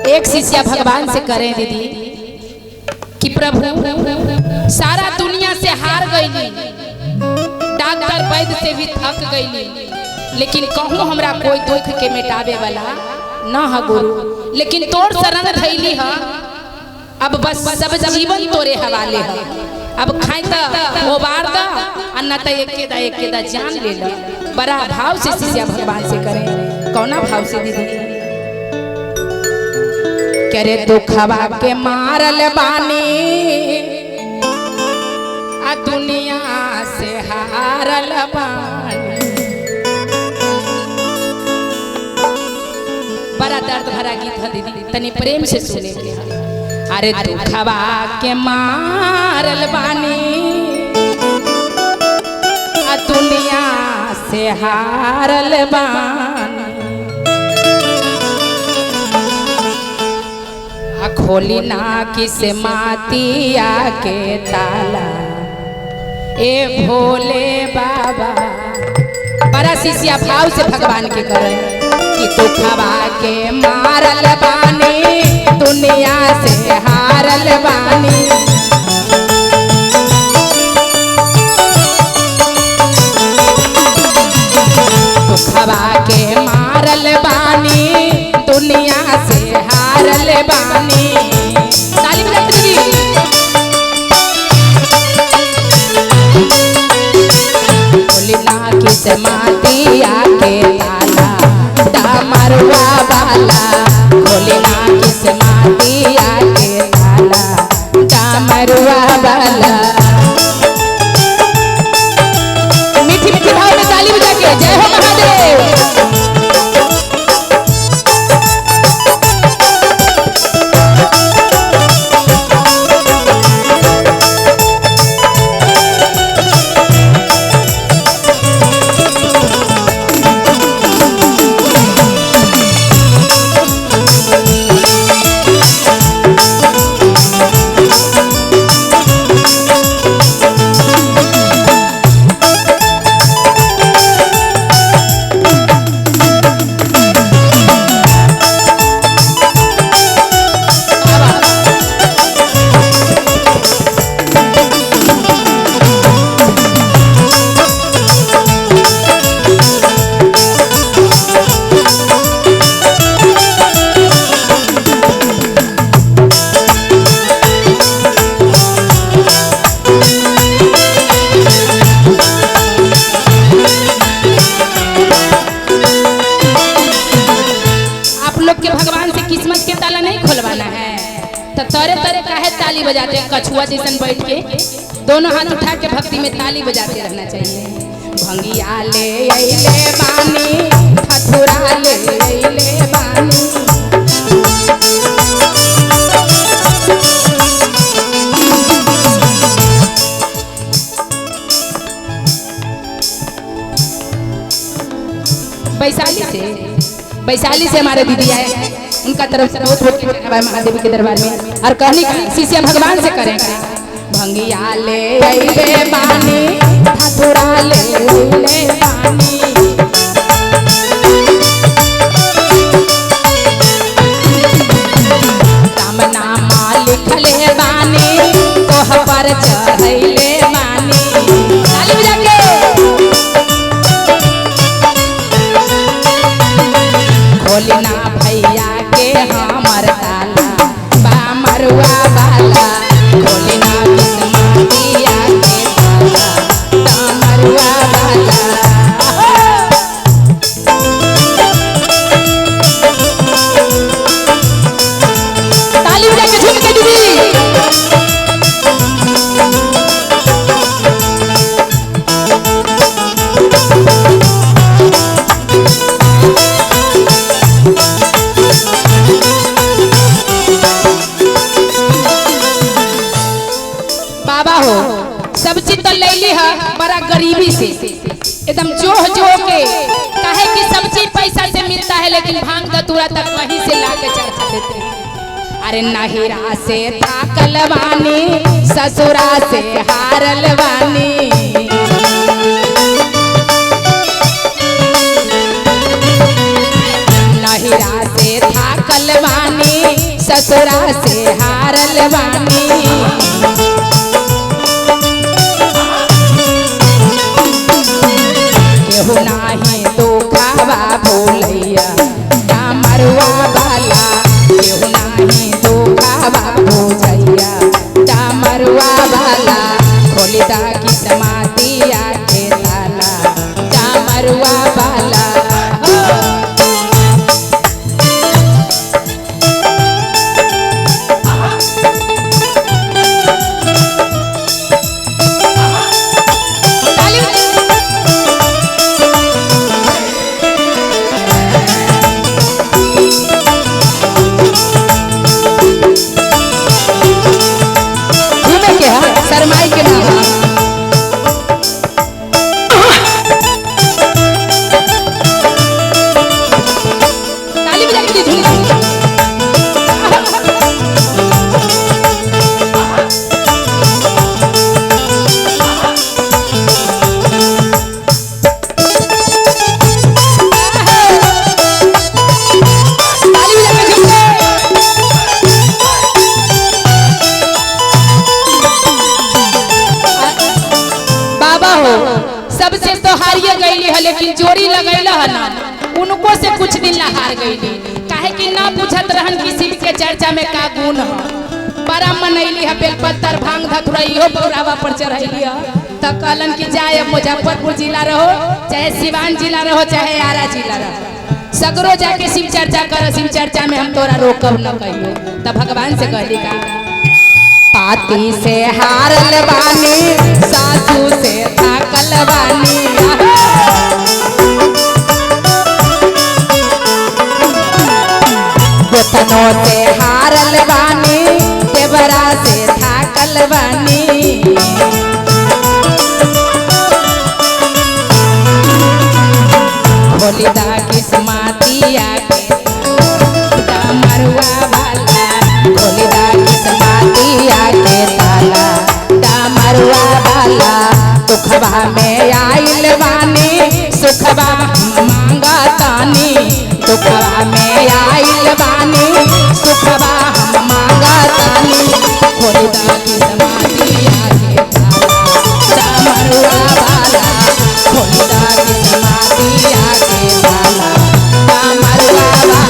एक शिष्या भगवान से करें दीदी कि प्रभु सारा दुनिया से हार गई, डॉक्टर वैद्य से भी थक गई, लेकिन कहूँ हमरा कोई दुख के मिटावे वाला न है गुरु, लेकिन तोर शरण धैली है। अब बस सब जीवन तोरे हवाले है। अब खाई तो बार दा अन्ना तो एक दा जान ले ला। बड़ा भाव से शिष्या भगवान से करें। कौना भाव से दीदी? करे दुखवा के मारल बानी आ दुनिया से हारल बानी। बड़ा दर्द भरा गीत है दीदी, तनी प्रेम से सुने के। अरे दुखवा के मारल बानी आ दुनिया से हारल बानी। खोली ना किस मातिया के ताला ए भोले बाबा। बड़ा शिष्या भाव से भगवान के करें कि दुखवा के मारल बानी दुनिया से हारल बानी। दुखवा के मारल बानी दुनिया से हारल बानी। ताली बजाते दीदी। बोली ना किस मातिया के ताला डामरुआ वाला। बोली ना किस मातिया के ताला डामरुआ वाला। मीठी मीठी भाव में ताली बजा के जय हो महादेव। तरे तरे काहे ताली बजाते हैं कछुआ जैसन बैठ के? दोनों हाथ उठा के भक्ति में ताली बजाते रहना चाहिए। भंगिया ले अइले बानी ठठुरा ले अइले बानी। वैशाली से हमारे दीदी आए, उनका तरफ से बहुत बहुत महादेव के दरबार में। और कहनी शिष्य भगवान से करें भंगिया ले अइले बानी ठठुरा ले अइले बानी। राम नाम लिखले बानी तोह पर चढ़ैले बानी। ताली बजा के खोली ना भैया के हमर ताला बामरुआ वाला। खोली ना किस मातिया के ताला बामरुआ वाला। ताली बजा के झूम के दीदी। सब चीज तो ले ली है बड़ा गरीबी से, एकदम जोह जोह के। काहे कि सब चीज पैसा से मिलता है, लेकिन भांग धतूरा तक वहीं से ला के चढ़ा देते हैं। अरे नहिरा से थाकल बानी ससुरा से हारल बानी। नहिरा से थाकल बानी ससुरा से हारल बानी केहू नाही दुखावा भूलैया डमरुआ वाला केहू नाही दुखावा भूजैया डमरुआ वाला खोलिदा की समातिया के ताला डमरुआ वाला शर्माई के नाम ताली बजा के झूम सबसे तो हारिए गईली है लेकिन जोड़ी लगैला है ना उनको से कुछ दिन ला हार गईली काहे कि ना पूछत रहन किसी के चर्चा में का गुण है बड़ा मनैली है बेलपत्तर भांग धतुरा इहो बौरावा पर चढ़ैली है त कहलन कि जाए मुजफ्फरपुर जिला रहो चाहे सिवान जिला रहो चाहे आरा जिला रहो सगरो जाके शिव चर्चा कर शिव चर्चा में हम तोरा रोकब न कहियो त भगवान से कहली का पाती से हारल बानी सासू से थाकल बानी गोतनों से हारल बानी देवरा से थाकल बानी खोलिदा किस्मतिया के डमरुआ वाला खोलिदा किस्मतिया के ताला डमरुआ वाला दुखबा में आइल बानी सुखबा मांगा तानी दुखबा में आइल बानी सुखबा हम मांगा तानी खोलिदा किस्मतिया के ताला डमरुआ वाला खोलिदा किस्मतिया के ताला डमरुआ वाला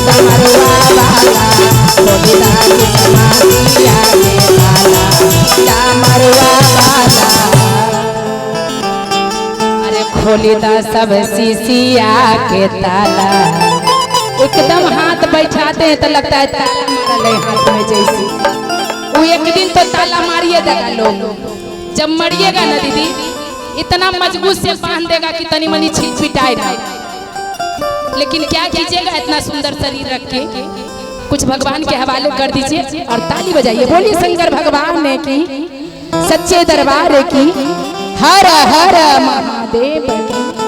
डमरुआ वाला खोलिदा किस्मतिया के ताला डमरुआ वाला अरे खोलिदा सब शीशिया के ताला एकदम हाथ बैठाते हैं तो लगता है ताला मारल है हाथ में जैसे वो एक दिन तो ताला मारिए देगा लोग जब मरिएगा ना दीदी इतना मजबूत से बांध देगा कि तनी मनी छिटपिटाएगा लेकिन क्या कीजिएगा इतना सुंदर शरीर रख के कुछ भगवान के हवाले कर दीजिए और ताली बजाइए बोलिए शंकर भगवान ने की सच्चे दरबार की हर हर महादेव की।